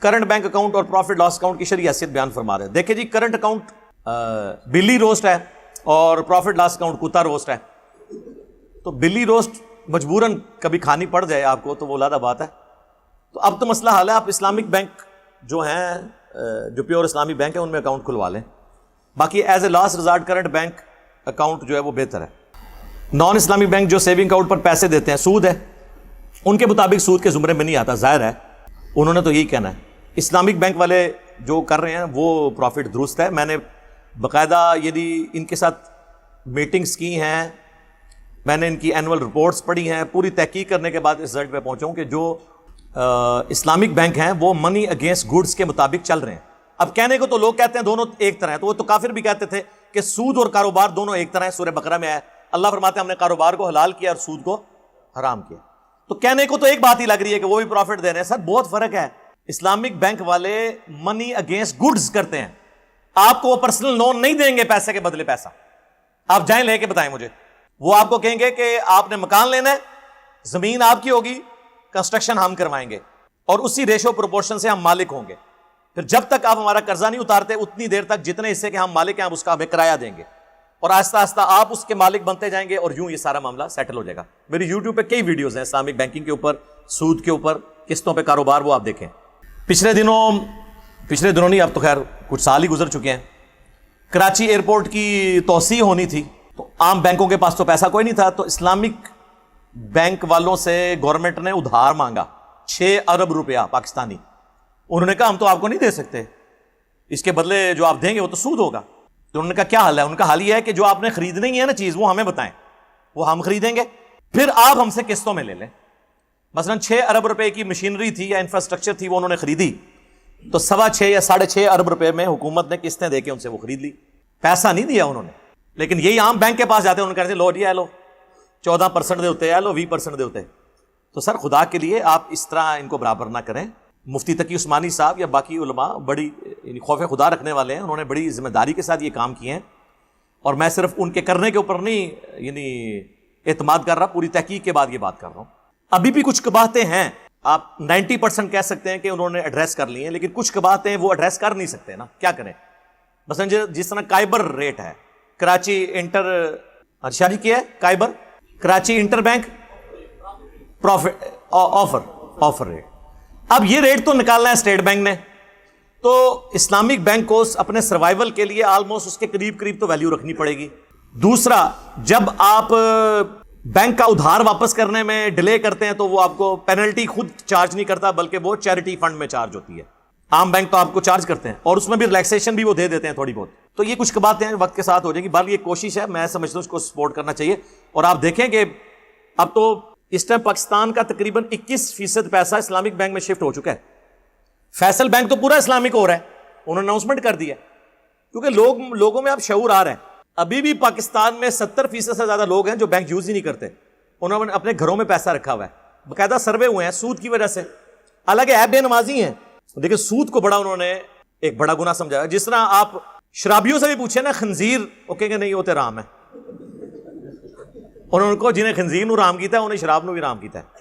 Current bank account اور profit loss account کی شرعی حیثیت بیان فرما رہے ہیں. دیکھیں جی, کرنٹ اکاؤنٹ بلی روسٹ ہے اور پروفٹ لاس اکاؤنٹ کتا روسٹ ہے. تو بلی روسٹ مجبوراً کبھی کھانی پڑ جائے آپ کو تو وہ علیحدہ بات ہے. تو اب تو مسئلہ حال ہے, آپ اسلامک بینک جو ہیں, جو پیور اسلامی بینک ہے, ان میں اکاؤنٹ کھلوا لیں. باقی as a last resort current bank account جو ہے وہ بہتر ہے. نان اسلامک بینک جو سیونگ اکاؤنٹ پر پیسے دیتے ہیں, سود ہے, ان کے مطابق سود کے زمرے میں نہیں آتا, ظاہر ہے انہوں نے تو یہی کہنا ہے. اسلامک بینک والے جو کر رہے ہیں وہ پروفٹ درست ہے. میں نے باقاعدہ ان کے ساتھ میٹنگز کی ہیں, میں نے ان کی اینول رپورٹس پڑھی ہیں, پوری تحقیق کرنے کے بعد اس رزلٹ پہ پہنچا ہوں کہ جو اسلامک بینک ہیں وہ منی اگینسٹ گڈس کے مطابق چل رہے ہیں. اب کہنے کو تو لوگ کہتے ہیں دونوں ایک طرح ہیں, تو وہ تو کافر بھی کہتے تھے کہ سود اور کاروبار دونوں ایک طرح ہیں. سورہ بقرہ میں ہے, اللہ فرماتے ہیں ہم نے کاروبار کو حلال کیا اور سود کو حرام کیا. تو کہنے کو تو ایک بات ہی لگ رہی ہے کہ وہ بھی پروفٹ دے رہے ہیں. سر بہت فرق ہے. اسلامک بینک والے منی اگینسٹ گڈس کرتے ہیں, آپ کو وہ پرسنل لون نہیں دیں گے پیسے کے بدلے پیسہ. آپ جائیں لے کے بتائیں مجھے, وہ آپ کو کہیں گے کہ آپ نے مکان لینا ہے, زمین آپ کی ہوگی, کنسٹرکشن ہم کروائیں گے اور اسی ریشو پروپورشن سے ہم مالک ہوں گے. پھر جب تک آپ ہمارا قرضہ نہیں اتارتے اتنی دیر تک جتنے حصے کے ہم مالک ہیں ہم اس کا ہمیں کرایہ دیں گے, اور آہستہ آہستہ آپ اس کے مالک بنتے جائیں گے, اور یوں یہ سارا معاملہ سیٹل ہو جائے گا. میری یوٹیوب پہ کئی ویڈیوز ہیں اسلامک بینکنگ کے اوپر, سود کے اوپر, قسطوں پہ کاروبار, وہ آپ دیکھیں. پچھلے دنوں نہیں, اب تو خیر کچھ سال ہی گزر چکے ہیں, کراچی ایئرپورٹ کی توسیع ہونی تھی, تو عام بینکوں کے پاس تو پیسہ کوئی نہیں تھا, تو اسلامک بینک والوں سے گورنمنٹ نے ادھار مانگا 6 ارب روپیہ پاکستانی. انہوں نے کہا ہم تو آپ کو نہیں دے سکتے, اس کے بدلے جو آپ دیں گے وہ تو سود ہوگا. تو انہوں نے کہا کیا حل ہے؟ ان کا حل یہ ہے کہ جو آپ نے خریدنی ہے نا چیز, وہ ہمیں بتائیں, وہ ہم خریدیں گے, پھر آپ ہم سے قسطوں میں لے لیں. مثلا 6 ارب روپے کی مشینری تھی یا انفراسٹرکچر تھی, وہ انہوں نے خریدی, تو 6.25 یا 6.5 ارب روپے میں حکومت نے قسطیں دے کے ان سے وہ خرید لی. پیسہ نہیں دیا انہوں نے. لیکن یہی عام بینک کے پاس جاتے ہیں, انہوں نے کہتے ہیں لو جی لو 14% دے ہوتے ہیں, لو 20% دے ہوتے. تو سر خدا کے لیے آپ اس طرح ان کو برابر نہ کریں. مفتی تقی عثمانی صاحب یا باقی علماء بڑی خوف خدا رکھنے والے ہیں, انہوں نے بڑی ذمہ داری کے ساتھ یہ کام کیے ہیں, اور میں صرف ان کے کرنے کے اوپر نہیں اعتماد کر رہا, پوری تحقیق کے بعد یہ بات کر رہا ہوں. ابھی بھی کچھ قباحتیں ہیں, آپ 90% کہہ سکتے ہیں کہ انہوں نے ایڈریس کر لی ہیں, لیکن کچھ قباحتیں وہ ایڈریس کر نہیں سکتے نا, کیا کریں. مثلا جس طرح کائبر ریٹ ہے, کراچی شادی کیا ہے KIBOR, Karachi inter bank profit offer rate. اب یہ ریٹ تو نکالنا ہے اسٹیٹ بینک نے, تو اسلامک بینک کو اپنے سروائیول کے لیے آلموسٹ اس کے قریب تو ویلیو رکھنی پڑے گی. دوسرا, جب آپ بینک کا ادھار واپس کرنے میں ڈیلے کرتے ہیں تو وہ آپ کو پینلٹی خود چارج نہیں کرتا, بلکہ وہ چیریٹی فنڈ میں چارج ہوتی ہے. عام بینک تو آپ کو چارج کرتے ہیں, اور اس میں بھی ریلیکسیشن بھی وہ دے دیتے ہیں تھوڑی بہت. تو یہ کچھ باتیں وقت کے ساتھ ہو جائیں گی. بہرحال یہ کوشش ہے, میں سمجھتا ہوں اس کو سپورٹ کرنا چاہیے. اور آپ دیکھیں کہ اب تو اس ٹائم پاکستان کا تقریباً 21% پیسہ اسلامک بینک میں شفٹ ہو چکا ہے. فیصل بینک تو پورا اسلامک ہو رہا ہے, انہوں نے اناؤنسمنٹ کر دیا, کیونکہ لوگوں میں اب شعور آ رہا ہے. ابھی بھی پاکستان میں 70% سے زیادہ لوگ ہیں جو بینک یوز ہی نہیں کرتے, انہوں نے اپنے گھروں میں پیسہ رکھا ہوا ہے. باقاعدہ سروے ہوئے ہیں سود کی وجہ سے. حالانکہ ایپ بے نمازی ہیں, لیکن سود کو بڑا انہوں نے ایک بڑا گناہ سمجھا. جس طرح آپ شرابیوں سے بھی پوچھیں نا, خنزیر وہ کہیں گے نہیں ہوتے رام ہے, انہوں نے کو جنہیں خنزیر نو رام کیتا ہے انہیں شراب نو بھی رام کیتا ہے.